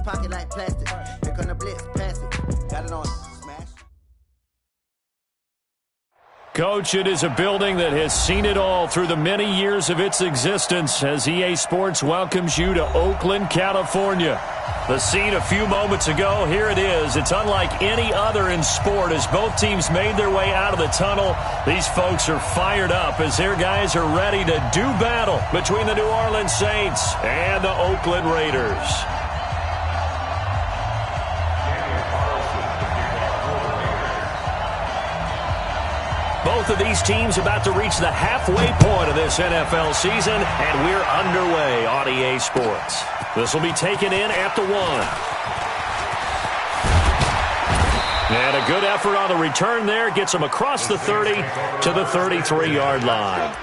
pocket like plastic. Here come the blitz, pass it. Got it on. Smash. Coach, it is a building that has seen it all through the many years of its existence as EA Sports welcomes you to Oakland, California. The scene a few moments ago, here it is. It's unlike any other in sport as both teams made their way out of the tunnel. These folks are fired up as their guys are ready to do battle between the New Orleans Saints and the Oakland Raiders. Both of these teams about to reach the halfway point of this NFL season, and we're underway on EA Sports. This will be taken in at the 1. And a good effort on the return there gets them across the 30 to the 33-yard line.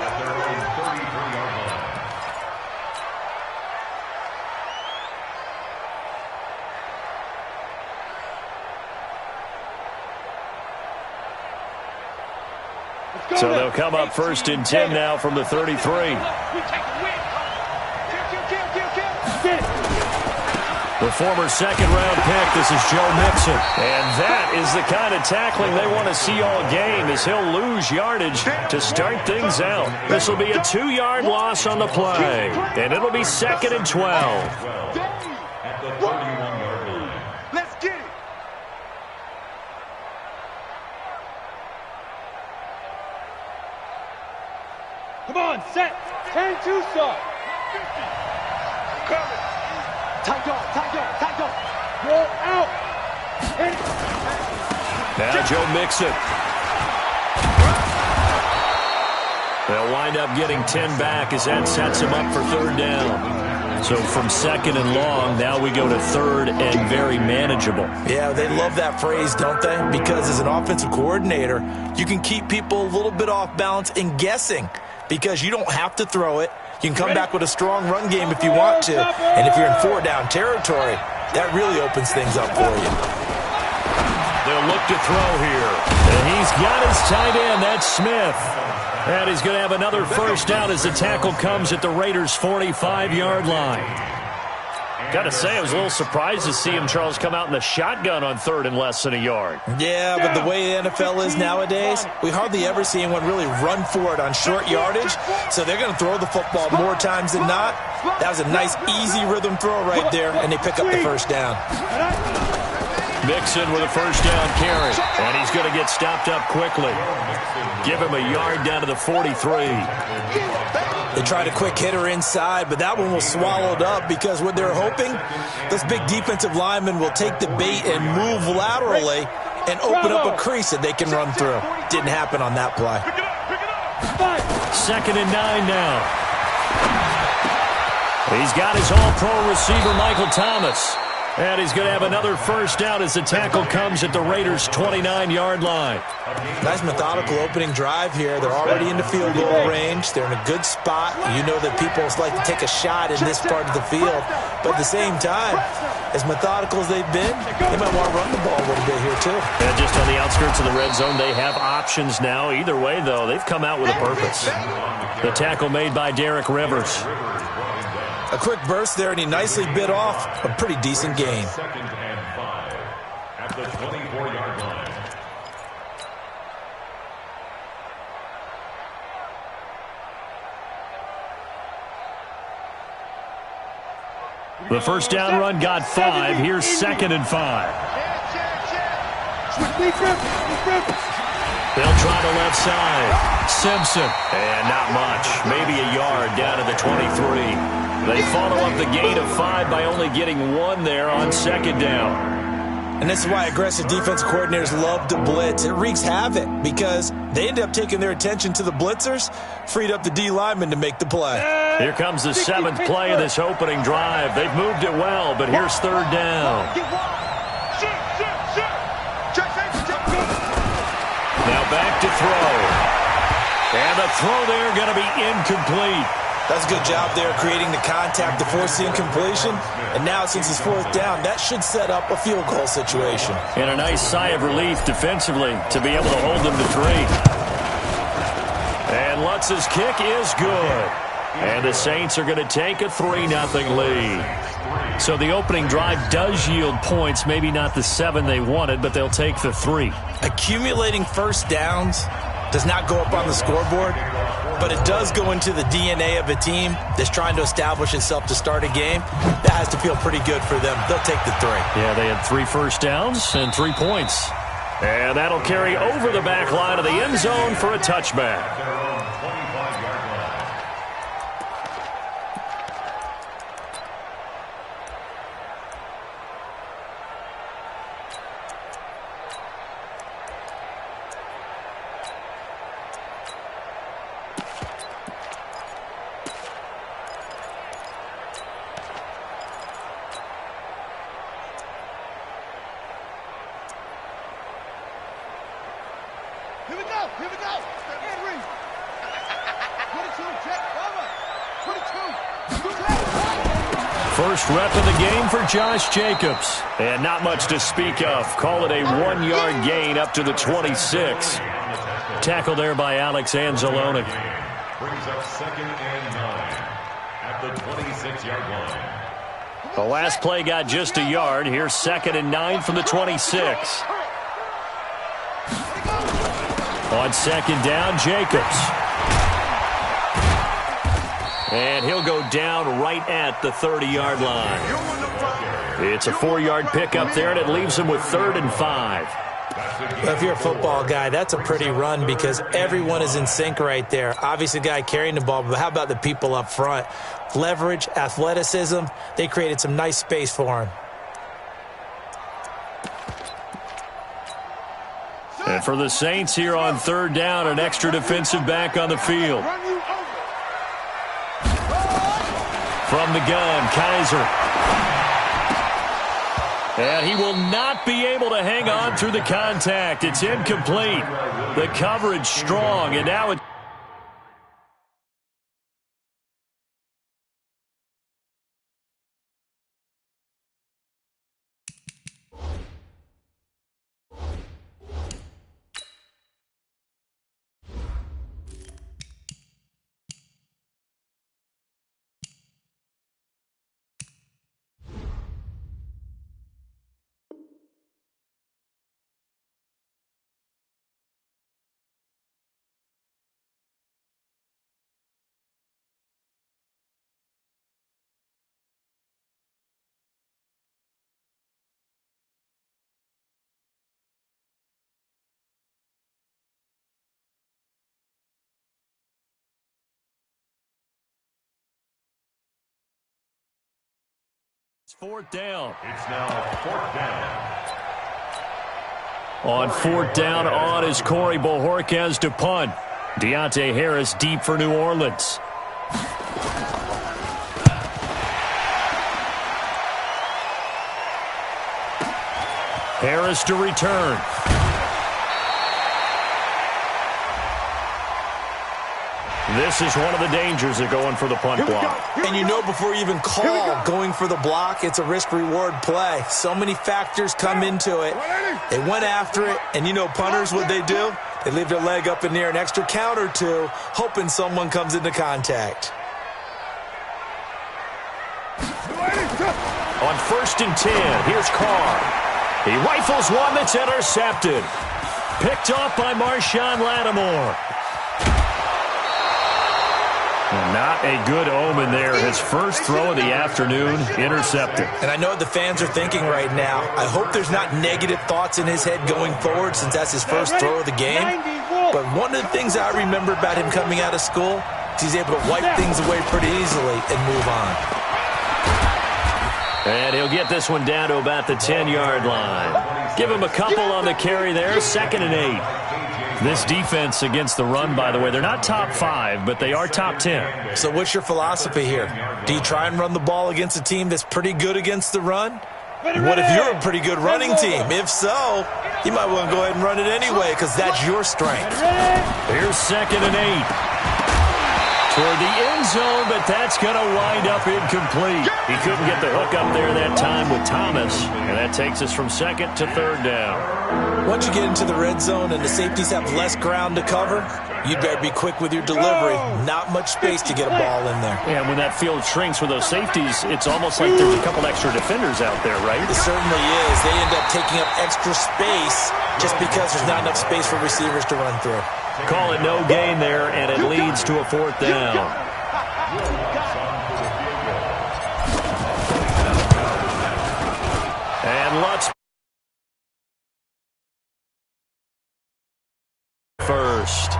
So they'll come up 1st and 10 now from the 33. The former second-round pick, this is Joe Mixon. And that is the kind of tackling they want to see all game as he'll lose yardage to start things out. This will be a 2-yard loss on the play, and it'll be 2nd and 12. Come on, set. 10-2 start. Coming. Tight dog. Roll out. Now Joe Mixon. They'll wind up getting 10 back as that sets him up for 3rd down. So from 2nd and long, now we go to 3rd and very manageable. Yeah, they love that phrase, don't they? Because as an offensive coordinator, you can keep people a little bit off balance and guessing because you don't have to throw it. You can come back with a strong run game if you want to. And if you're in 4-down territory, that really opens things up for you. They'll look to throw here. And he's got his tight end. That's Smith. And he's going to have another 1st down as the tackle comes at the Raiders' 45-yard line. Got to say, I was a little surprised to see him, Charles, come out in the shotgun on 3rd and less than a yard. Yeah, but the way the NFL is nowadays, we hardly ever see anyone really run for it on short yardage. So they're going to throw the football more times than not. That was a nice, easy rhythm throw right there, and they pick up the 1st down. Mixon with a 1st down carry, and he's going to get stopped up quickly. Give him a yard down to the 43. They tried a quick hitter inside, but that one was swallowed up because what they're hoping, this big defensive lineman will take the bait and move laterally and open up a crease that they can run through. Didn't happen on that play. 2nd and 9 now. He's got his all-pro receiver, Michael Thomas. And he's going to have another 1st down as the tackle comes at the Raiders' 29-yard line. Nice methodical opening drive here. They're already into field goal range. They're in a good spot. You know that people like to take a shot in this part of the field. But at the same time, as methodical as they've been, they might want to run the ball a little bit here too. And just on the outskirts of the red zone, they have options now. Either way, though, they've come out with a purpose. The tackle made by Derek Rivers. A quick burst there, and he nicely bit off a pretty decent gain. 2nd and 5 at the 24-yard line. The 1st down run got 5. Here's 2nd and 5. They'll try the left side. Simpson. And not much. Maybe a yard down to the 23. They follow up the gain of 5 by only getting 1 there on 2nd down. And this is why aggressive defensive coordinators love to blitz. It wreaks havoc because they end up taking their attention to the blitzers, freed up the D lineman to make the play. Here comes the 7th play of this opening drive. They've moved it well, but here's 3rd down. Now back to throw. And the throw there going to be incomplete. That's a good job there creating the contact to force the incompletion. And now since it's 4th down, that should set up a field goal situation. And a nice sigh of relief defensively to be able to hold them to 3. And Lutz's kick is good. And the Saints are going to take a 3-0 lead. So the opening drive does yield points, maybe not the 7 they wanted, but they'll take the 3. Accumulating first downs does not go up on the scoreboard, but it does go into the DNA of a team that's trying to establish itself to start a game. That has to feel pretty good for them. They'll take the 3. Yeah, they had 3 first downs and 3 points. And that'll carry over the back line of the end zone for a touchback. Here we go. Henry. 22, check, cover. 22, check. First rep of the game for Josh Jacobs. And not much to speak of. Call it a 1-yard gain up to the 26. Tackle there by Alex Anzalone. Brings up 2nd and 9 at the 26-yard line. The last play got just a yard. Here's 2nd and 9 from the 26. On 2nd down, Jacobs. And he'll go down right at the 30-yard line. It's a 4-yard pickup there, and it leaves him with 3rd and 5. Well, if you're a football guy, that's a pretty run because everyone is in sync right there. Obviously, the guy carrying the ball, but how about the people up front? Leverage, athleticism, they created some nice space for him. And for the Saints here on 3rd down, an extra defensive back on the field. From the gun, Kaiser. And he will not be able to hang on through the contact. It's incomplete. The coverage strong, and now it's... It's 4th down. It's now 4th down. On 4th down, on is Corey Bojorquez to punt. Deontay Harris deep for New Orleans. Harris to return. This is one of the dangers of going for the punt block. And you know before you even call going for the block, it's a risk-reward play. So many factors come into it. They went after it, and you know punters, what they do? They leave their leg up in the air an extra count or two, hoping someone comes into contact. On 1st and 10, here's Carr. He rifles one that's intercepted. Picked off by Marshawn Lattimore. Not a good omen there. His first throw of the afternoon, intercepted. And I know what the fans are thinking right now. I hope there's not negative thoughts in his head going forward since that's his first throw of the game. But one of the things I remember about him coming out of school is he's able to wipe things away pretty easily and move on. And he'll get this one down to about the 10-yard line. Give him a couple on the carry there, 2nd and 8. This defense against the run, by the way, they're not top 5, but they are top 10. So what's your philosophy here? Do you try and run the ball against a team that's pretty good against the run? What if you're a pretty good running team? If so, you might want to go ahead and run it anyway because that's your strength. Here's 2nd and 8. Toward the end zone, but that's going to wind up incomplete. He couldn't get the hook up there that time with Thomas, and that takes us from second to third down. Once you get into the red zone and the safeties have less ground to cover, you'd better be quick with your delivery. Not much space to get a ball in there. Yeah, when that field shrinks with those safeties, it's almost like there's a couple extra defenders out there, right? It certainly is. They end up taking up extra space just because there's not enough space for receivers to run through. Call it no gain there, and it leads to a fourth down. And Lutz first.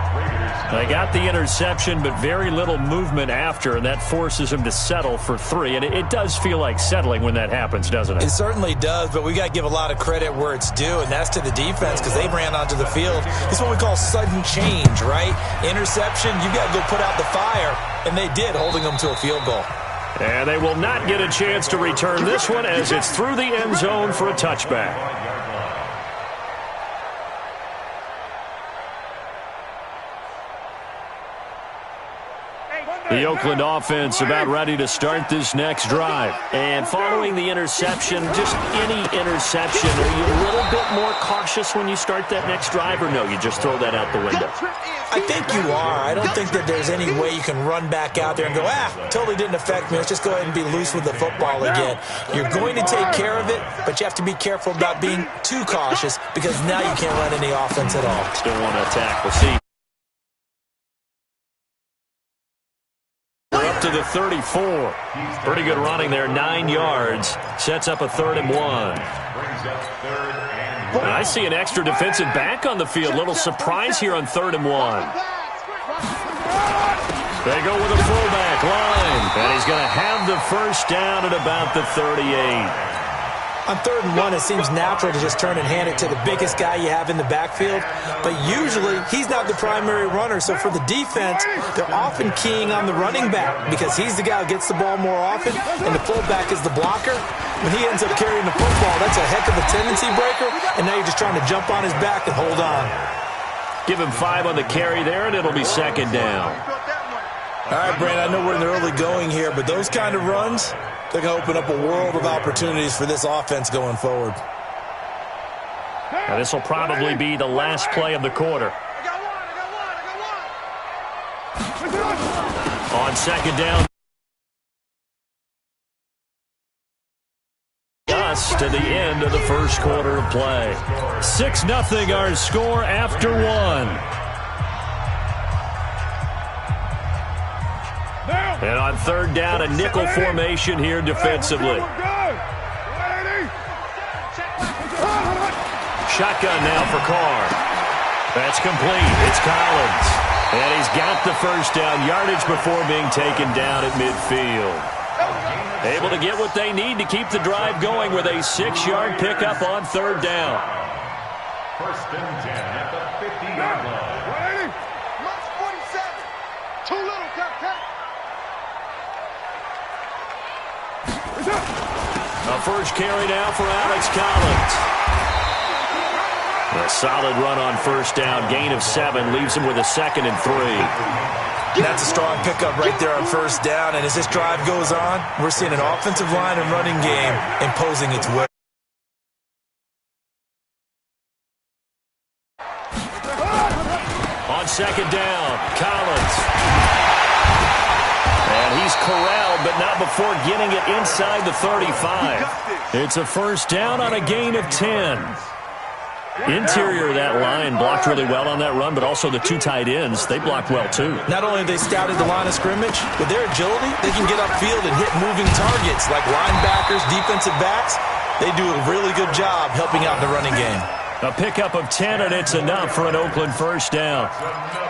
They got the interception, but very little movement after, and that forces him to settle for 3. And it does feel like settling when that happens, doesn't it? It certainly does, but we got to give a lot of credit where it's due, and that's to the defense because they ran onto the field. It's what we call sudden change, right? Interception, you got to go put out the fire, and they did, holding them to a field goal. And they will not get a chance to return this one as it's through the end zone for a touchback. The Oakland offense about ready to start this next drive. And following the interception, just any interception, are you a little bit more cautious when you start that next drive, or no, you just throw that out the window? I think you are. I don't think that there's any way you can run back out there and go, totally didn't affect me. Let's just go ahead and be loose with the football again. You're going to take care of it, but you have to be careful about being too cautious because now you can't run any offense at all. Still want to attack. We'll see. We're up to the 34. Pretty good running there, 9 yards. Sets up a 3rd and 1. And I see an extra defensive back on the field. Little surprise here on 3rd and 1. They go with a fullback line. And he's going to have the first down at about the 38. On 3rd and 1, it seems natural to just turn and hand it to the biggest guy you have in the backfield. But usually, he's not the primary runner. So for the defense, they're often keying on the running back because he's the guy who gets the ball more often, and the fullback is the blocker. When he ends up carrying the football, that's a heck of a tendency breaker, and now you're just trying to jump on his back and hold on. Give him 5 on the carry there, and it'll be 2nd down. All right, Brandon, I know we're in the early going here, but those kind of runs, they're going to open up a world of opportunities for this offense going forward. Now, this will probably be the last play of the quarter. On 2nd down. Us to the end of the first quarter of play. 6-0 our score after 1. And on 3rd down, a nickel formation here defensively. Shotgun now for Carr. That's complete. It's Collins. And he's got the first down yardage before being taken down at midfield. Able to get what they need to keep the drive going with a 6-yard pickup on 3rd down. 1st and 10 at the 50-yard line. 47. Too little, Captain. A first carry now for Alex Collins. A solid run on 1st down. Gain of 7 leaves him with a 2nd and 3. That's a strong pickup right there on 1st down. And as this drive goes on, we're seeing an offensive line and running game imposing its will. On 2nd down, Collins. And he's corralled, but not before getting it inside the 35. It's a 1st down on a gain of 10. Interior of that line blocked really well on that run, but also the 2 tight ends, they blocked well too. Not only have they scouted the line of scrimmage, with their agility, they can get upfield and hit moving targets like linebackers, defensive backs. They do a really good job helping out in the running game. A pickup of 10, and it's enough for an Oakland 1st down.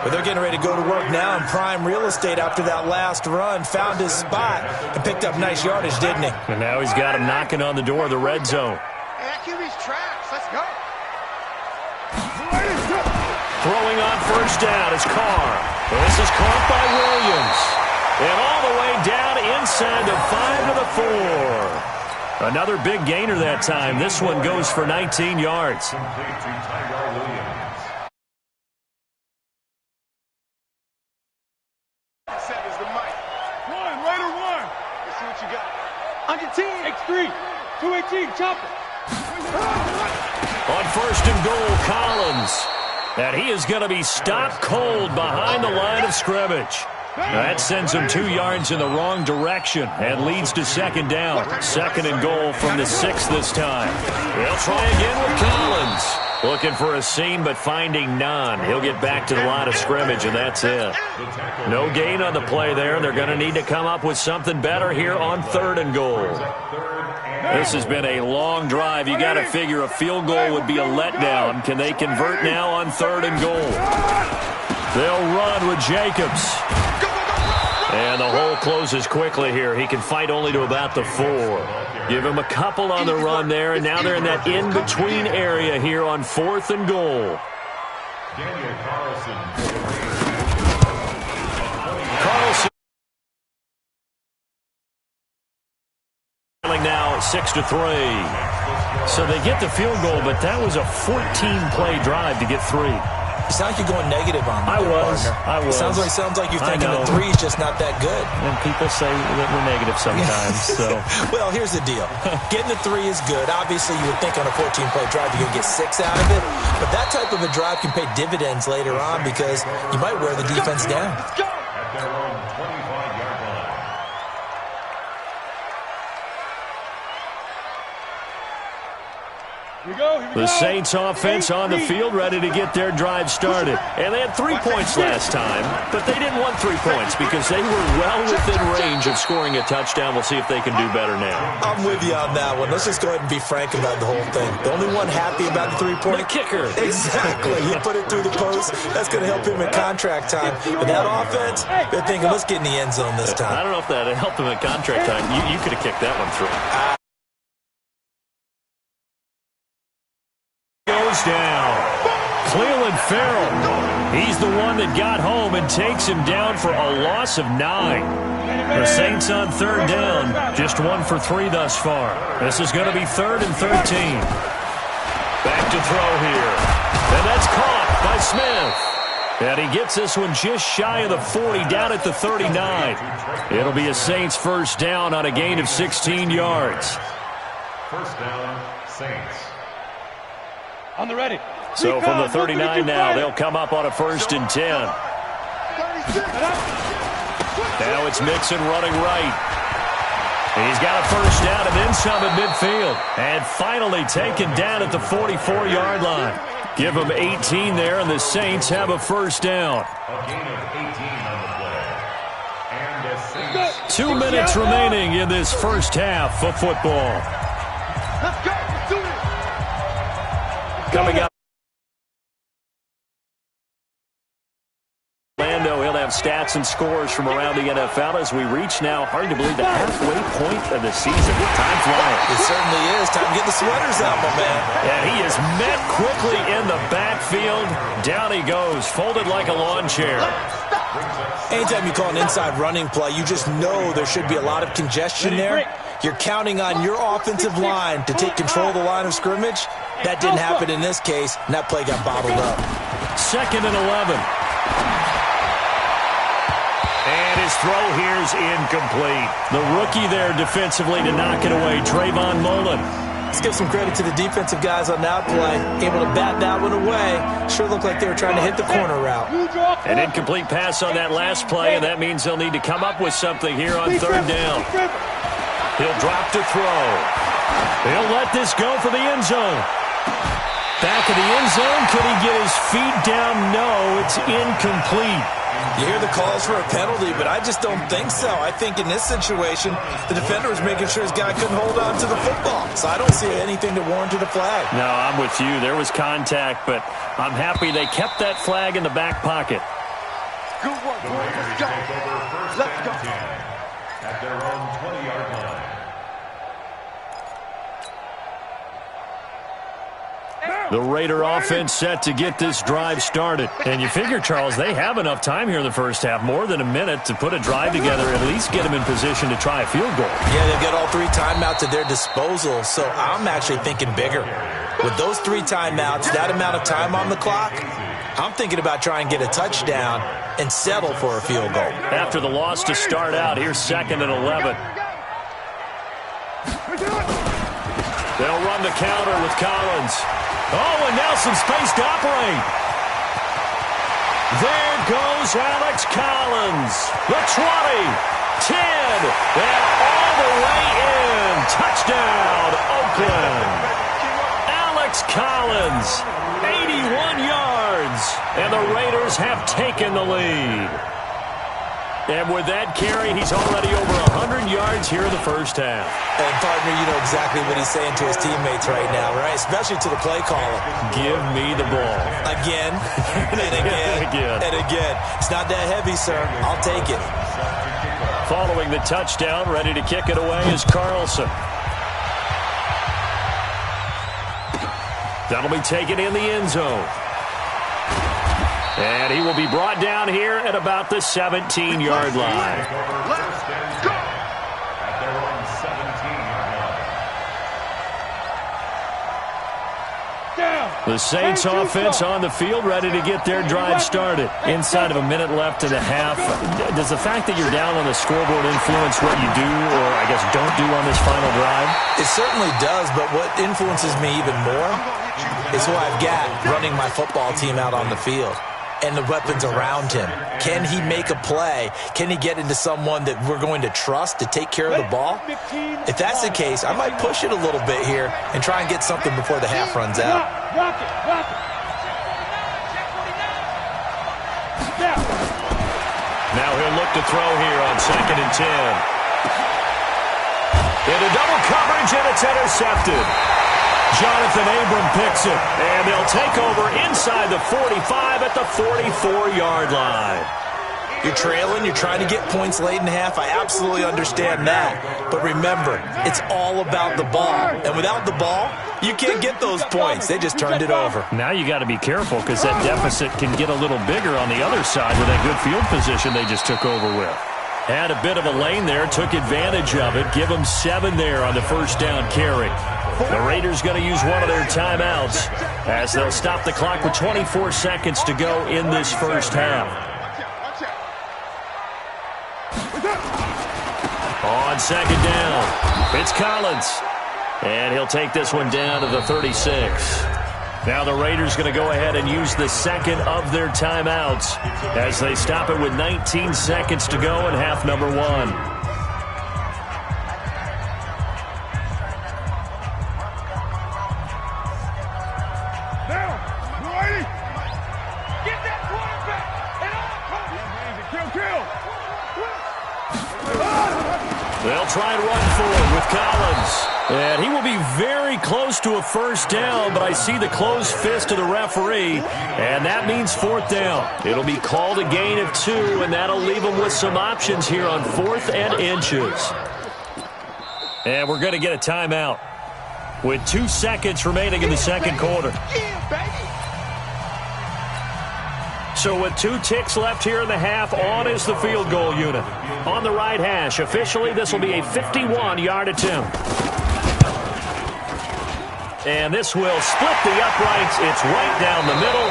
But they're getting ready to go to work now in prime real estate after that last run. Found his spot and picked up nice yardage, didn't he? And now he's got him knocking on the door of the red zone. Hey, that QB's tracks. Let's go. Throwing on 1st down is Carr. This is caught by Williams. And all the way down inside the 5 to the 4. Another big gainer that time. This one goes for 19 yards. On first and goal, Collins. And he is going to be stopped cold behind the line of scrimmage. That sends him 2 yards in the wrong direction and leads to second down. Second and goal from the 6 this time. They'll try again with Collins. Looking for a seam, but finding none. He'll get back to the line of scrimmage, and that's it. No gain on the play there. They're going to need to come up with something better here on third and goal. This has been a long drive. You got to figure a field goal would be a letdown. Can they convert now on third and goal? They'll run with Jacobs. And the hole closes quickly here. He can fight only to about the 4. Give him a couple on the run there, and now they're in that in-between area here on fourth and goal. Carlson now 6-3. So they get the field goal, but that was a 14-play drive to get 3. You sound like you're going negative on me. I was. Sounds like you're thinking the 3 is just not that good. And people say that we're negative sometimes. So, well, here's the deal. Getting the 3 is good. Obviously, you would think on a 14-play drive you're going to get 6 out of it. But that type of a drive can pay dividends later on because you might wear the defense down. At their own 25-yard line. the Saints offense on the field, ready to get their drive started. And they had 3 points last time, but they didn't want 3 points because they were well within range of scoring a touchdown. We'll see if they can do better now. I'm with you on that one. Let's just go ahead and be frank about the whole thing. The only one happy about the 3-point? The kicker. Exactly. He put it through the post. That's going to help him in contract time. But that offense, they're thinking, let's get in the end zone this time. I don't know if that helped him at contract time. You could have kicked that one through. Goes down. Cleveland Farrell. He's the one that got home and takes him down for a loss of 9. The Saints on third down. Just 1 for 3 thus far. This is going to be 3rd and 13. Back to throw here. And that's caught by Smith. And he gets this one just shy of the 40, down at the 39. It'll be a Saints first down on a gain of 16 yards. First down, Saints. On the ready. So from the 39 now, they'll come up on a 1st and 10. Now it's Mixon running right. He's got a first down and then some at midfield. And finally taken down at the 44-yard line. Give them 18 there, and the Saints have a first down. A gain of 18 on the play. And the Saints. 2 minutes remaining in this first half of football. Let's go. Let's do it. Coming up. He'll have stats and scores from around the NFL as we reach now, hard to believe, the halfway point of the season. Time flying. It certainly is. Time to get the sweaters out, my man. And he is met quickly in the backfield. Down he goes, folded like a lawn chair. Anytime you call an inside running play, you just know there should be a lot of congestion there. You're counting on your offensive line to take control of the line of scrimmage. That didn't happen in this case, and that play got bottled up. 2nd and 11. And his throw here's incomplete. The rookie there defensively to knock it away, Trayvon Mullen. Let's give some credit to the defensive guys on that play. Able to bat that one away. Sure looked like they were trying to hit the corner route. An incomplete pass on that last play, and that means they'll need to come up with something here on third down. He'll drop to throw. He'll let this go for the end zone. Back of the end zone. Could he get his feet down? No, it's incomplete. You hear the calls for a penalty, but I just don't think so. I think in this situation, the defender was making sure his guy couldn't hold on to the football. So I don't see anything to warrant a flag. No, I'm with you. There was contact, but I'm happy they kept that flag in the back pocket. Good work, boys. Let's go. Let's go. At their own 20-yard line. The Raider offense set to get this drive started. And you figure, Charles, they have enough time here in the first half, more than a minute, to put a drive together, at least get them in position to try a field goal. Yeah, they've got all 3 timeouts at their disposal, so I'm actually thinking bigger. With those 3 timeouts, that amount of time on the clock, I'm thinking about trying to get a touchdown and settle for a field goal. After the loss to start out, here's 2nd and 11. They'll run the counter with Collins. Oh, and now some space to operate. There goes Alex Collins. The 20, 10, and all the way in. Touchdown, Oakland. Alex Collins, 81 yards, and the Raiders have taken the lead. And with that carry, he's already over 100 yards here in the first half. And, partner, you know exactly what he's saying to his teammates right now, right? Especially to the play caller. Give me the ball. Again, and again, and again. It's not that heavy, sir. I'll take it. Following the touchdown, ready to kick it away is Carlson. That'll be taken in the end zone. And he will be brought down here at about the 17-yard line. Let's go! At their own 17-yard line. The Saints offense on the field, ready to get their drive started. Inside of a minute left in the half. Does the fact that you're down on the scoreboard influence what you do, or I guess don't do on this final drive? It certainly does, but what influences me even more is who I've got running my football team out on the field and the weapons around him. Can he make a play? Can he get into someone that we're going to trust to take care of the ball? If that's the case, I might push it a little bit here and try and get something before the half runs out. Now he'll look to throw here on 2nd and 10. Into double coverage, and it's intercepted. Jonathan Abram picks it, and they'll take over inside the 45 at the 44-yard line. You're trailing, you're trying to get points late in half. I absolutely understand that. But remember, it's all about the ball. And without the ball, you can't get those points. They just turned it over. Now you got to be careful because that deficit can get a little bigger on the other side with that good field position they just took over with. Had a bit of a lane there, took advantage of it. Give them 7 there on the first down carry. The Raiders going to use one of their timeouts as they'll stop the clock with 24 seconds to go in this first half. On 2nd down, it's Collins. And he'll take this one down to the 36. Now the Raiders going to go ahead and use the second of their timeouts as they stop it with 19 seconds to go in half number 1. They'll try and run for it with Collins. And he will be very close to a first down, but I see the closed fist of the referee, and that means 4th down. It'll be called a gain of 2, and that'll leave them with some options here on 4th and inches. And we're going to get a timeout with 2 seconds remaining in the second quarter. So with 2 ticks left here in the half, on is the field goal unit. On the right hash, officially this will be a 51-yard attempt. And this will split the uprights. It's right down the middle.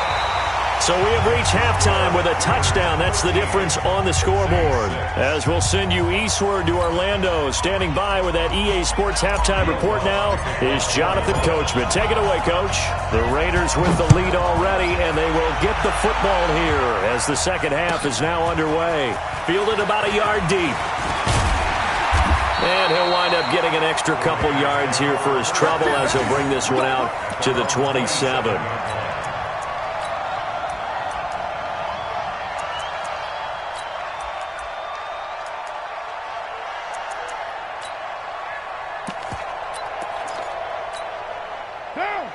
So we have reached halftime with a touchdown. That's the difference on the scoreboard. As we'll send you eastward to Orlando. Standing by with that EA Sports halftime report now is Jonathan Coachman. Take it away, Coach. The Raiders with the lead already, and they will get the football here as the second half is now underway. Fielded about a yard deep. And he'll wind up getting an extra couple yards here for his trouble as he'll bring this one out to the 27.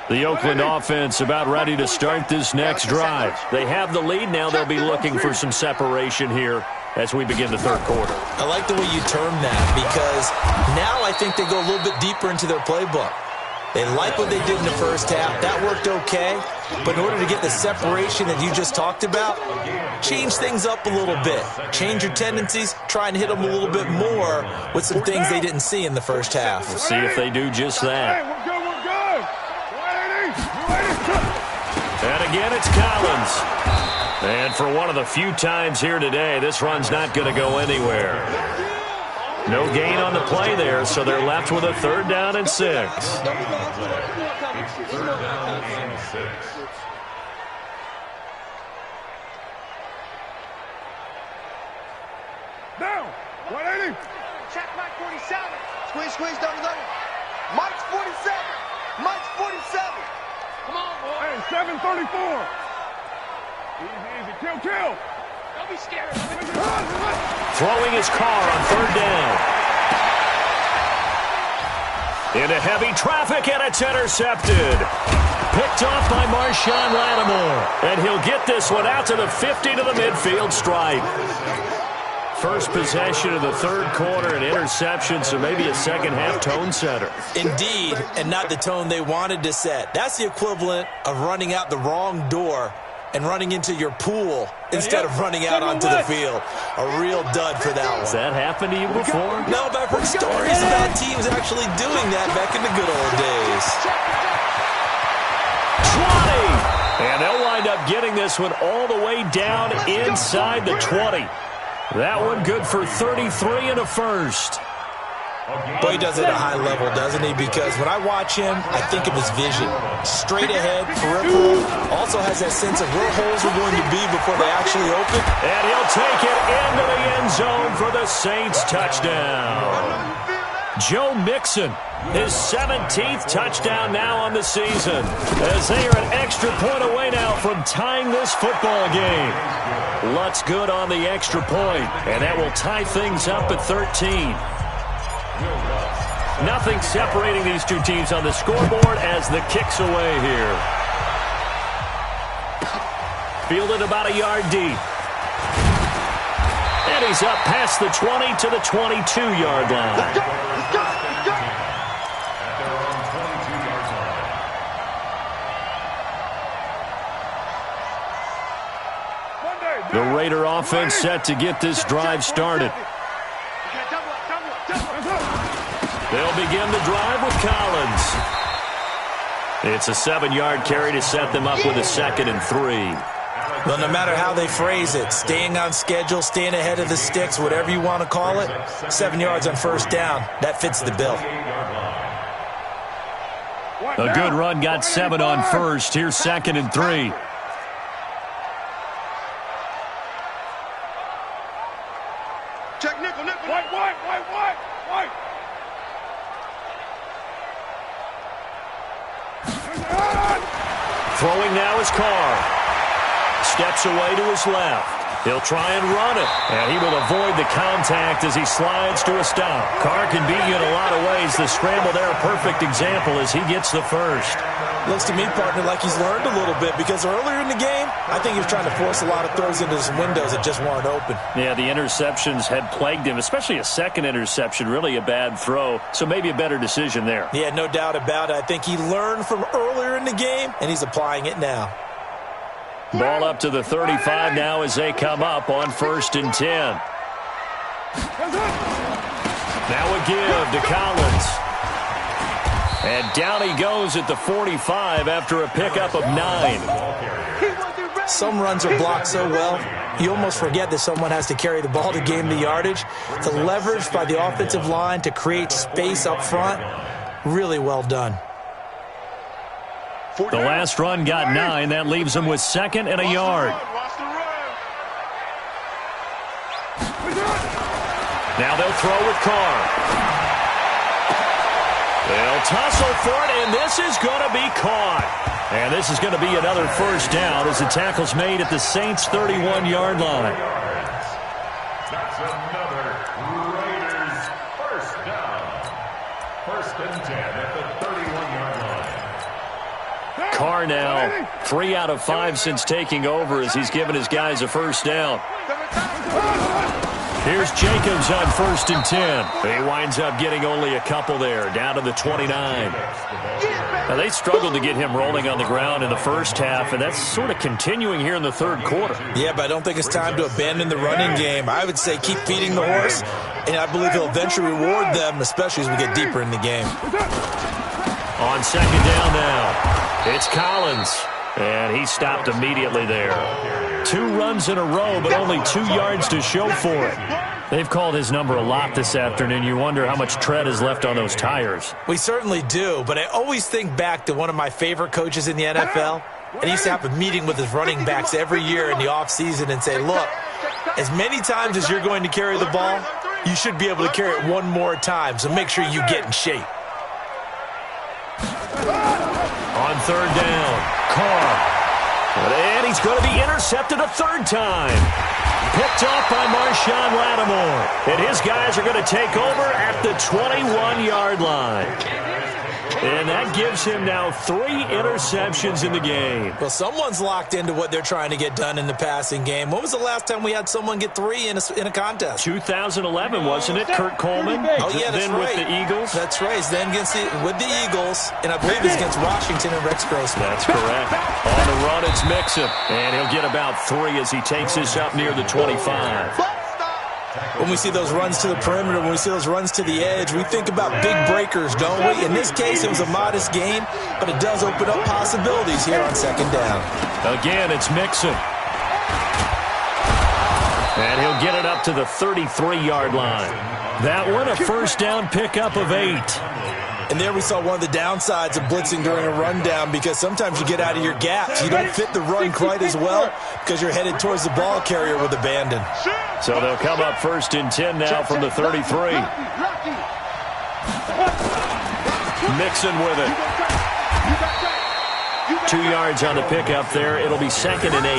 The Oakland offense about ready to start this next drive. They have the lead. Now they'll be looking for some separation here as we begin the third quarter. I like the way you term that because now I think they go a little bit deeper into their playbook. They like what they did in the first half. That worked okay. But in order to get the separation that you just talked about, change things up a little bit. Change your tendencies. Try and hit them a little bit more with some things they didn't see in the first half. We'll see if they do just that. And again, it's Collins. And for one of the few times here today, this run's not going to go anywhere. No gain on the play there, so they're left with a 3rd down and 6. It's 3rd down and 6. Down. 180. Check Mike 47. Squeeze, double. Mike's 47. Mike's 47. Come on, boy. Hey, 734. Easy. Kill. Don't be scared. Throwing his car on 3rd down. Into heavy traffic, and it's intercepted. Picked off by Marshawn Lattimore. And he'll get this one out to the 50 to the midfield stripe. First possession of the 3rd quarter, an interception, so maybe a second-half tone setter. Indeed, and not the tone they wanted to set. That's the equivalent of running out the wrong door and running into your pool instead of running out onto the field. A real dud for that one. Has that happened to you before? No, but I've heard stories about teams actually doing that back in the good old days. 20! And they'll wind up getting this one all the way down inside the 20. That one good for 33 and a first. Boy, he does it at a high level, doesn't he? Because when I watch him, I think of his vision. Straight ahead, peripheral. Also has that sense of where holes are going to be before they actually open. And he'll take it into the end zone for the Saints touchdown. Joe Mixon, his 17th touchdown now on the season, as they are an extra point away now from tying this football game. Lutz good on the extra point, and that will tie things up at 13. Nothing separating these two teams on the scoreboard as the kick's away here. Fielded about a yard deep. And he's up past the 20 to the 22-yard line. At their own 22-yard line. The Raider offense set to get this drive started. They'll begin the drive with Collins. It's a 7-yard carry to set them up with a 2nd and 3. Well, no matter how they phrase it, staying on schedule, staying ahead of the sticks, whatever you want to call it, 7 yards on 1st down, that fits the bill. A good run got 7 on 1st. Here's 2nd and 3. Check nickel. White. Throwing now is Carr. Steps away to his left. He'll try and run it, and he will avoid the contact as he slides to a stop. Carr can beat you in a lot of ways. The scramble there, a perfect example as he gets the first. Looks to me, partner, like he's learned a little bit because earlier in the game, I think he was trying to force a lot of throws into some windows that just weren't open. Yeah, the interceptions had plagued him, especially a second interception, really a bad throw, so maybe a better decision there. Yeah, no doubt about it. I think he learned from earlier in the game, and he's applying it now. Ball up to the 35 now as they come up on 1st and 10. Now a give to Collins. And down he goes at the 45 after a pickup of 9. Some runs are blocked so well, you almost forget that someone has to carry the ball to gain the yardage. The leverage by the offensive line to create space up front, really well done. The last run got 9. That leaves him with 2nd and a yard. Now they'll throw with Carr. They'll tussle for it, and this is going to be caught. And this is going to be another 1st down as the tackle's made at the Saints' 31-yard line. That's another Raiders 1st down. 1st and 10 at the 31-yard line. Carr now 3 out of 5 since taking over as he's given his guys a 1st down. Here's Jacobs on 1st and 10. He winds up getting only a couple there, down to the 29. Now, they struggled to get him rolling on the ground in the first half, and that's sort of continuing here in the 3rd quarter. Yeah, but I don't think it's time to abandon the running game. I would say keep feeding the horse, and I believe he'll eventually reward them, especially as we get deeper in the game. On 2nd down now, it's Collins, and he stopped immediately there. 2 runs in a row, but only 2 yards to show for it. They've called his number a lot this afternoon. You wonder how much tread is left on those tires. We certainly do, but I always think back to one of my favorite coaches in the NFL. And he used to have a meeting with his running backs every year in the offseason and say, look, as many times as you're going to carry the ball, you should be able to carry it one more time, so make sure you get in shape. On third down, Carr. And he's going to be intercepted a third time. Picked off by Marshawn Lattimore. And his guys are going to take over at the 21-yard line. And that gives him now 3 interceptions in the game. Well, someone's locked into what they're trying to get done in the passing game. When was the last time we had someone get 3 in a contest? 2011, wasn't it? Kurt Coleman? Oh, yeah, that's then right. with the Eagles? That's right. It's then with the Eagles, and I believe it's against Washington and Rex Grossman. That's correct. On the run, it's Mixon. And he'll get about 3 as he takes this up near the 25. When we see those runs to the perimeter, when we see those runs to the edge, we think about big breakers, don't we? In this case, it was a modest gain, but it does open up possibilities here on second down. Again, it's Mixon. And he'll get it up to the 33-yard line. That one, a first down pickup of 8. And there we saw one of the downsides of blitzing during a rundown, because sometimes you get out of your gaps. You don't fit the run quite as well because you're headed towards the ball carrier with abandon. So they'll come up first and 10 now from the 33. Mixon with it. 2 yards on the pickup there. It'll be second and 8.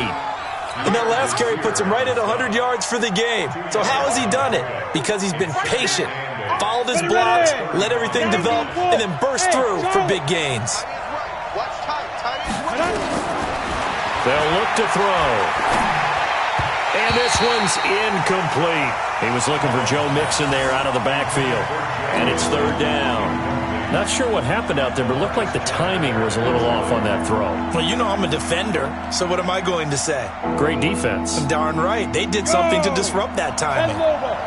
And that last carry puts him right at 100 yards for the game. So how has he done it? Because he's been patient, followed his blocks, let everything develop, and then burst through for big gains. They'll look to throw. And this one's incomplete. He was looking for Joe Mixon there out of the backfield. And it's third down. Not sure what happened out there, but it looked like the timing was a little off on that throw. Well, you know I'm a defender, so what am I going to say? Great defense. Darn right. They did something to disrupt that timing.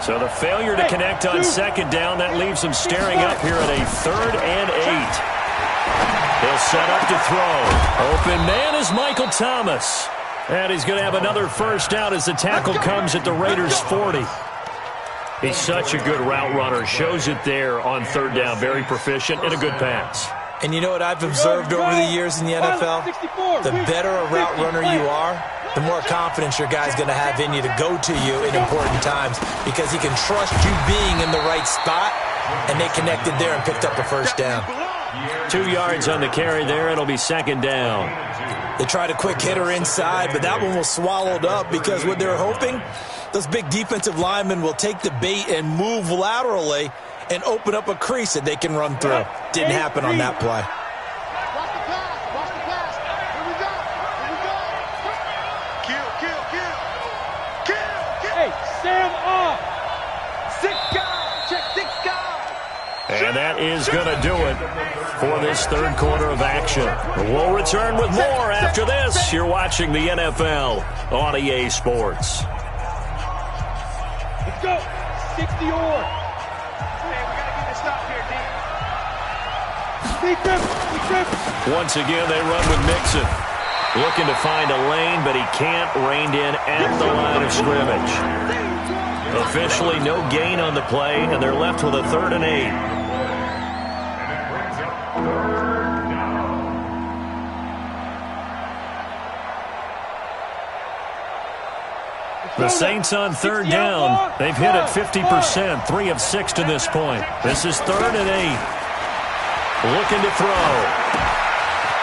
So the failure to connect on second down, that leaves them staring up here at a third and 8. He'll set up to throw. Open man is Michael Thomas. And he's going to have another first down as the tackle comes at the Raiders' 40. He's such a good route runner. Shows it there on third down. Very proficient and a good pass. And you know what I've observed over the years in the NFL? The better a route runner you are, the more confidence your guy's going to have in you to go to you in important times, because he can trust you being in the right spot, and they connected there and picked up a first down. 2 yards on the carry there. It'll be second down. They tried a quick hitter inside, but that one was swallowed up, because what they're hoping, those big defensive linemen will take the bait and move laterally and open up a crease that they can run through. Didn't happen on that play. Hey, stand up. 6 guys. Check 6 guys. And that is going to do it for this third quarter of action. We'll return with more after this. You're watching the NFL on EA Sports. Let's go. 60 or. Man, we got to get this stop here, D. Once again, they run with Mixon. Looking to find a lane, but he can't. Reined in at the line of scrimmage. Officially no gain on the play, and they're left with a third and 8. The Saints on third down. They've hit it 50%, 3 of 6 to this point. This is third and 8. Looking to throw.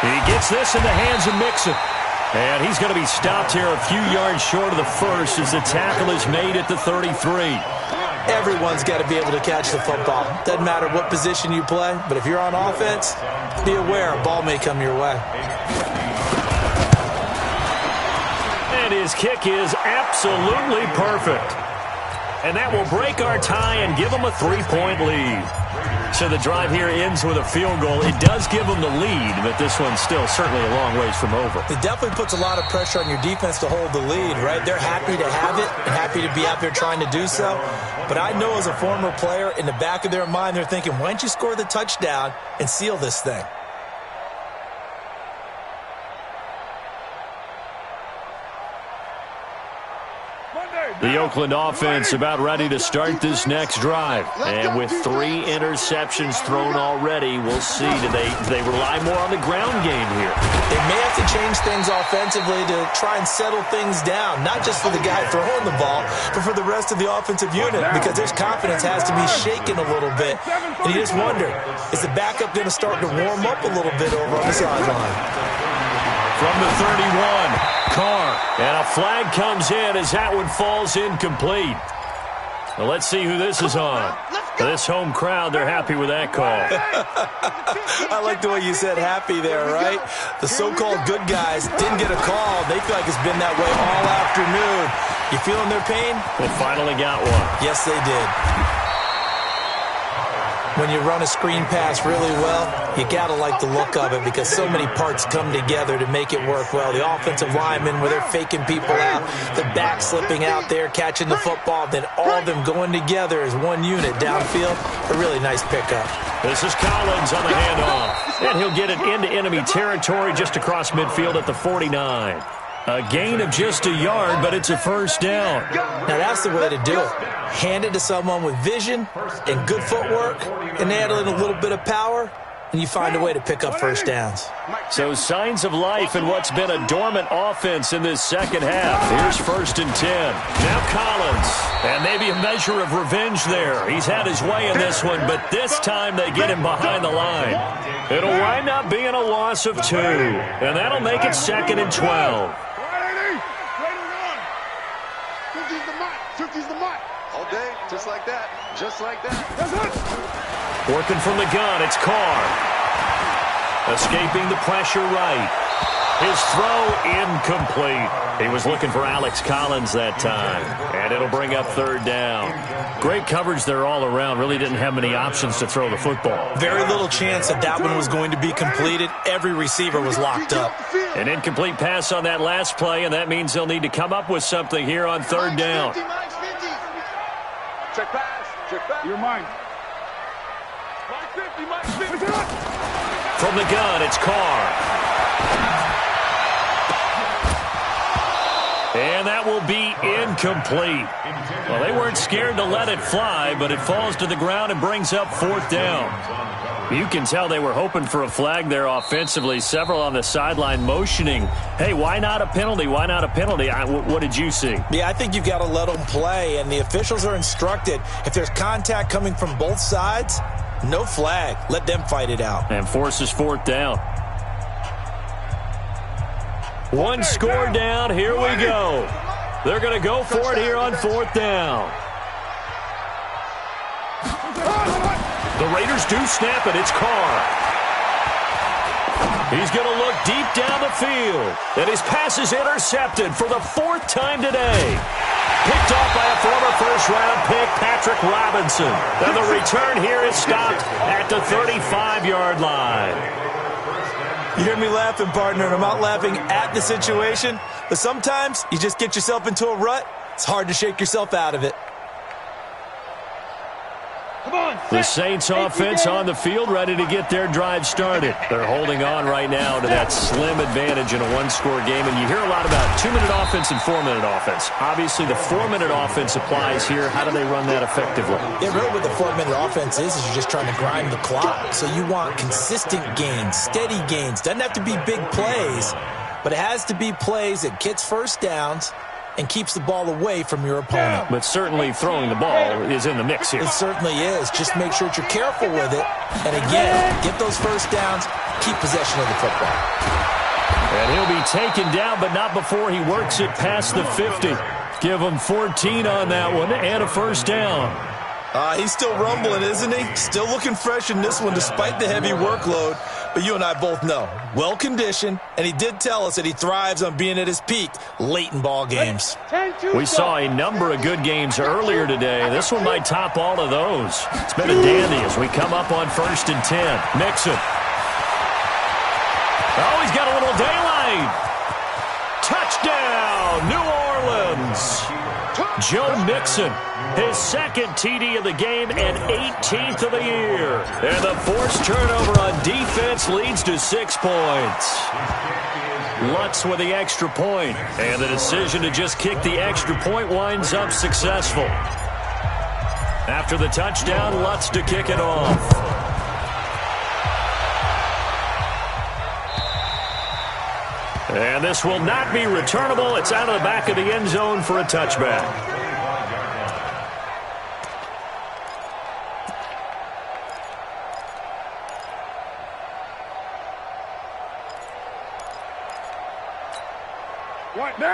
He gets this in the hands of Mixon. And he's going to be stopped here a few yards short of the first as the tackle is made at the 33. Everyone's got to be able to catch the football. Doesn't matter what position you play, but if you're on offense, be aware a ball may come your way. And his kick is absolutely perfect. And that will break our tie and give them a 3-point lead. So the drive here ends with a field goal. It does give them the lead, but this one's still certainly a long ways from over. It definitely puts a lot of pressure on your defense to hold the lead, right? They're happy to have it and happy to be out there trying to do so. But I know as a former player, in the back of their mind, they're thinking, why don't you score the touchdown and seal this thing? Monday, The Oakland offense about ready to start this next drive. And with 3 interceptions thrown already, we'll see. Do they rely more on the ground game here? They may have to change things offensively to try and settle things down, not just for the guy throwing the ball, but for the rest of the offensive unit, because their confidence has to be shaken a little bit. And you just wonder, is the backup going to start to warm up a little bit over on the sideline? From the 31, Carr. And a flag comes in as that one falls incomplete. Well, let's see who this is on. This home crowd, they're happy with that call. I like the way you said happy there, right? The so-called good guys didn't get a call. They feel like it's been that way all afternoon. You feeling their pain? They finally got one. Yes, they did. When you run a screen pass really well, you got to like the look of it because so many parts come together to make it work well. The offensive linemen, where they're faking people out, the back slipping out there, catching the football, then all of them going together as one unit downfield. A really nice pickup. This is Collins on the handoff, and he'll get it into enemy territory just across midfield at the 49. A gain of just a yard, but it's a first down. Now that's the way to do it. Hand it to someone with vision and good footwork, and add in a little bit of power, and you find a way to pick up first downs. So signs of life in what's been a dormant offense in this second half. Here's 1st and 10. Now Collins, and maybe a measure of revenge there. He's had his way in this one, but this time they get him behind the line. It'll wind up being a loss of 2, and that'll make it 2nd and 12. All day, just like that. Just like that. Working from the gun, it's Carr. Escaping the pressure right. His throw incomplete. He was looking for Alex Collins that time. And it'll bring up 3rd down. Great coverage there all around. Really didn't have many options to throw the football. Very little chance that one was going to be completed. Every receiver was locked up. An incomplete pass on that last play, and that means they'll need to come up with something here on 3rd down. Check pass. Check back. You're mine. Mike 50, Mike 50. From the gun, it's Carr. And that will be incomplete. Well, they weren't scared to let it fly, but it falls to the ground and brings up 4th down. You can tell they were hoping for a flag there offensively. Several on the sideline motioning, hey, why not a penalty? Why not a penalty? What did you see? Yeah, I think you've got to let them play, and the officials are instructed. If there's contact coming from both sides, no flag. Let them fight it out. And forces 4th down. One score down. Here we go. They're going to go for it here on 4th down. The Raiders do snap it. It's Carr. He's going to look deep down the field. And his pass is intercepted for the 4th time today. Picked off by a former first-round pick, Patrick Robinson. And the return here is stopped at the 35-yard line. You hear me laughing, partner, and I'm not laughing at the situation. But sometimes you just get yourself into a rut. It's hard to shake yourself out of it. The Saints offense on the field, ready to get their drive started. They're holding on right now to that slim advantage in a one-score game. And you hear a lot about 2-minute offense and 4-minute offense. Obviously, the 4-minute offense applies here. How do they run that effectively? Yeah, really what the 4-minute offense is you're just trying to grind the clock. So you want consistent gains, steady gains. Doesn't have to be big plays, but it has to be plays that gets first downs and keeps the ball away from your opponent. But certainly throwing the ball is in the mix here. It certainly is. Just make sure that you're careful with it. And again, get those first downs, keep possession of the football. And he'll be taken down, but not before he works it past the 50. Give him 14 on that one and a first down. He's still rumbling, isn't he? Still looking fresh in this one despite the heavy workload. But you and I both know, well-conditioned, and he did tell us that he thrives on being at his peak late in ball games. We saw a number of good games earlier today. This one might top all of those. It's been a dandy as we come up on 1st and 10. Mixon. Oh, he's got a little daylight. Touchdown, New Orleans. Joe Mixon, his second TD of the game and 18th of the year. And the forced turnover on defense leads to 6 points. Lutz with the extra point, and the decision to just kick the extra point winds up successful. After the touchdown, Lutz to kick it off. And this will not be returnable. It's out of the back of the end zone for a touchback.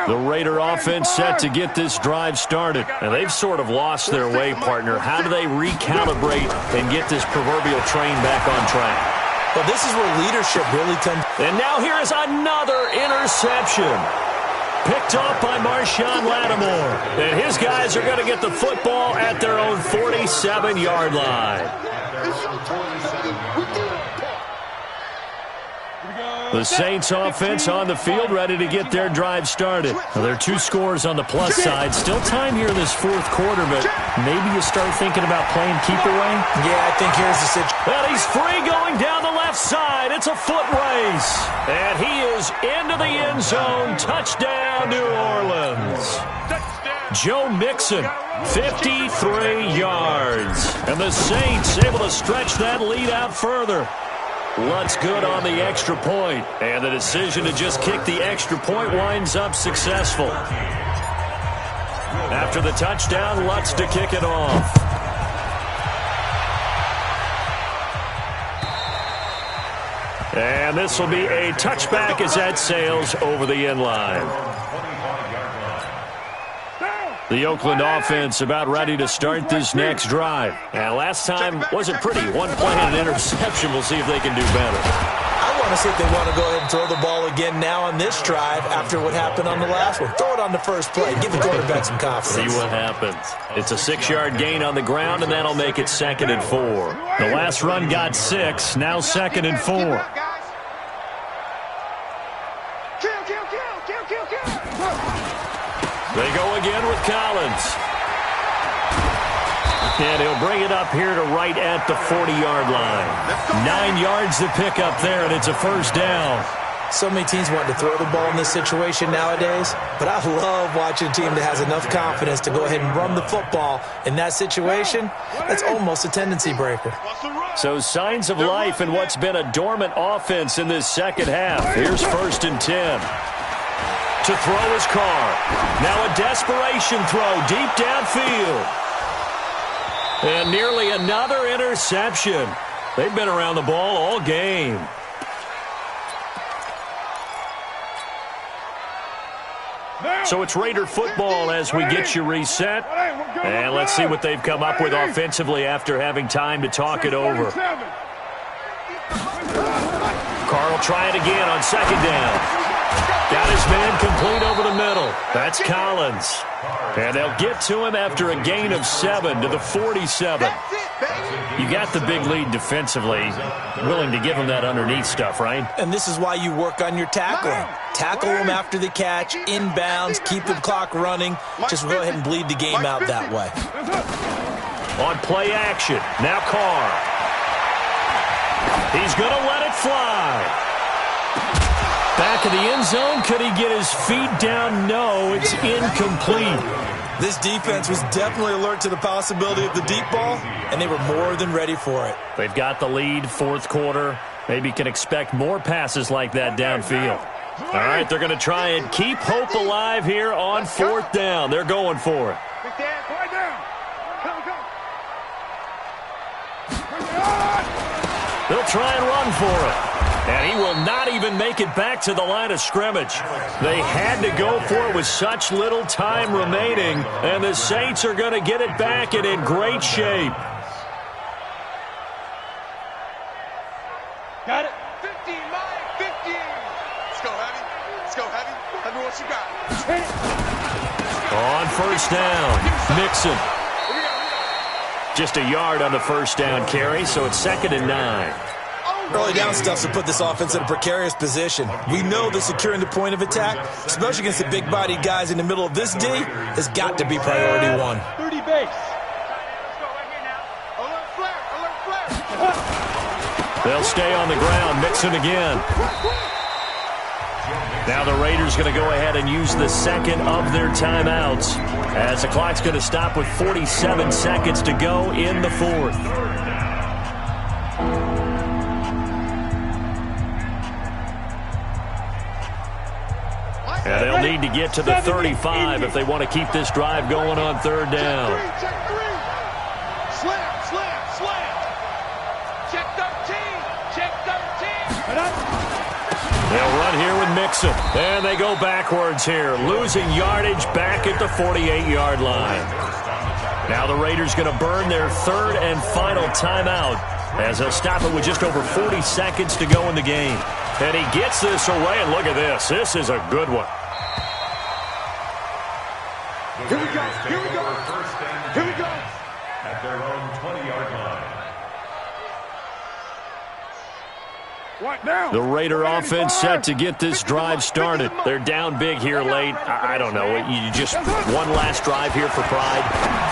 The Raider offense set to get this drive started. And they've sort of lost their way, partner. How do they recalibrate and get this proverbial train back on track? Well, this is where leadership really comes. And now here is another interception. Picked off by Marshawn Lattimore. And his guys are going to get the football at their own 47-yard line. The Saints offense on the field ready to get their drive started. Now, there are 2 scores on the plus side. Still time here in this fourth quarter, but maybe you start thinking about playing keep away? Yeah, I think here's the situation. And he's free going down the left side. It's a foot race. And he is into the end zone. Touchdown, New Orleans. Joe Mixon, 53 yards. And the Saints able to stretch that lead out further. Lutz good on the extra point, and the decision to just kick the extra point winds up successful. After the touchdown, Lutz to kick it off. And this will be a touchback as that sails over the end line. The Oakland offense about ready to start this next drive. And last time wasn't pretty. One play and an interception. We'll see if they can do better. I want to see if they want to go ahead and throw the ball again now on this drive after what happened on the last one. Throw it on the first play. Give the quarterback some confidence. See what happens. It's a 6-yard gain on the ground, and that'll make it 2nd and 4. The last run got 6. Now 2nd and 4. They go again with Collins. And he'll bring it up here to right at the 40-yard line. 9 yards to pick up there, and it's a first down. So many teams want to throw the ball in this situation nowadays, but I love watching a team that has enough confidence to go ahead and run the football. In that situation, that's almost a tendency breaker. So signs of life in what's been a dormant offense in this second half. Here's 1st and 10. To throw his car. Now a desperation throw deep downfield. And nearly another interception. They've been around the ball all game. So it's Raider football as we get you reset. And let's see what they've come up with offensively after having time to talk it over. Carr will try it again on 2nd down. Got his man complete over the middle. That's Collins. And they'll get to him after a gain of 7 to the 47. You got the big lead defensively. Willing to give him that underneath stuff, right? And this is why you work on your tackling. Tackle them after the catch, inbounds, keep the clock running. Just go ahead and bleed the game out that way. On play action. Now Carr. He's going to let it fly. Back of the end zone. Could he get his feet down? No, it's incomplete. This defense was definitely alert to the possibility of the deep ball, and they were more than ready for it. They've got the lead, fourth quarter. Maybe can expect more passes like that downfield. All right, they're going to try and keep hope alive here on 4th down. They're going for it. They'll try and run for it. And he will not even make it back to the line of scrimmage. They had to go for it with such little time remaining. And the Saints are going to get it back and in great shape. Got it. 15, Mike, 15. Let's go, Heavy. Let's go, Heavy. Let me what you got. On 1st down, Mixon. Just a yard on the 1st down carry, so it's 2nd and 9. Early down stuff's to put this offense in a precarious position. We know that securing the point of attack, especially against the big-bodied guys in the middle of this D, has got to be priority one. 30 base. They'll stay on the ground. Mixon again. Now the Raiders going to go ahead and use the second of their timeouts as the clock's going to stop with 47 seconds to go in the fourth. And they'll need to get to the 35 if they want to keep this drive going on third down. Check 3. Slam, slam, slam. Check 13. Check 13. They'll run here with Mixon. And they go backwards here, losing yardage back at the 48-yard line. Now the Raiders going to burn their third and final timeout as they'll stop it with just over 40 seconds to go in the game. And he gets this away, and look at this. This is a good one. Here we go. Here we go. Here we go. At their own 20-yard line. What now? The Raider offense set to get this drive started. They're down big here late. I don't know. You just one last drive here for pride.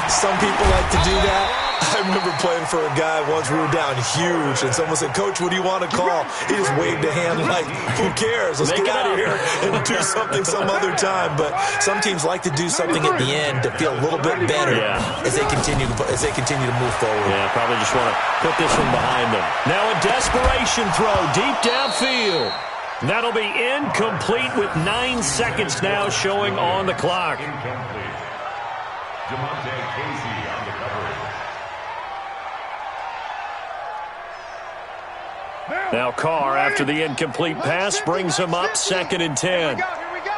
Some people like to do that. I remember playing for a guy once. We were down huge, and someone said, "Coach, what do you want to call?" He just waved a hand like, "Who cares? Let's get out of here and do something some other time." But some teams like to do something at the end to feel a little bit better as they continue to move forward. Yeah, probably just want to put this one behind them. Now a desperation throw deep downfield. That'll be incomplete with 9 seconds now showing on the clock. Incomplete. Jamonte Casey on the coverage. Now Carr, after the incomplete pass, brings him up 2nd and 10. Here we go.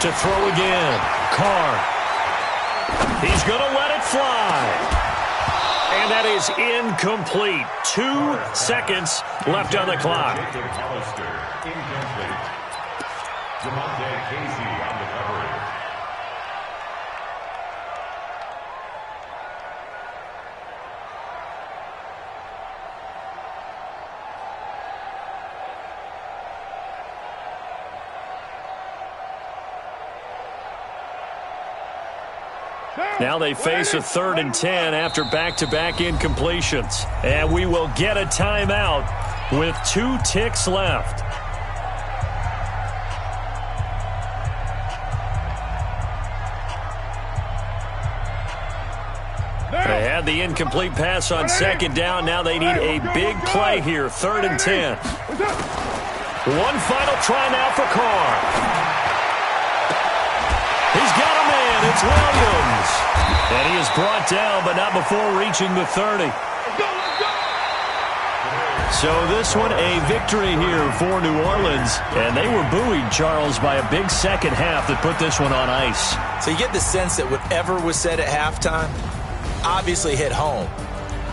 To throw again. Carr. He's going to let it fly. And that is incomplete. 2 seconds left on the clock. Jacob Hollister, incomplete. Jamonte Casey on the coverage. Now they face a 3rd and 10 after back-to-back incompletions. And we will get a timeout with 2 ticks left. They had the incomplete pass on 2nd down. Now they need a big play here, 3rd and 10. One final try now for Carr. He's got a man. It's Williams. And he is brought down, but not before reaching the 30. So this one a victory here for New Orleans. And they were buoyed, Charles, by a big second half that put this one on ice. So you get the sense that whatever was said at halftime obviously hit home.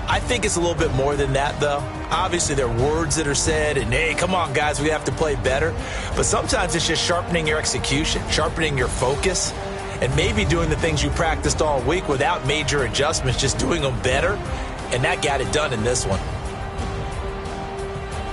I think it's a little bit more than that, though. Obviously, there are words that are said, and, hey, come on, guys, we have to play better. But sometimes it's just sharpening your execution, sharpening your focus, and maybe doing the things you practiced all week without major adjustments, just doing them better. And that got it done in this one.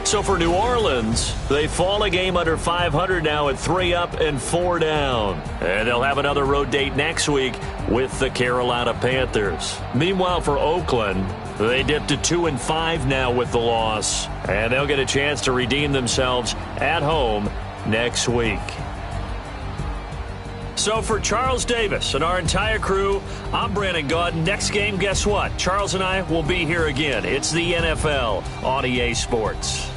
So for New Orleans, they fall a game under 500 now at 3 up and 4 down. And they'll have another road date next week with the Carolina Panthers. Meanwhile, for Oakland, they dipped to 2-5 now with the loss. And they'll get a chance to redeem themselves at home next week. So for Charles Davis and our entire crew, I'm Brandon Gaudin. Next game, guess what? Charles and I will be here again. It's the NFL on EA Sports.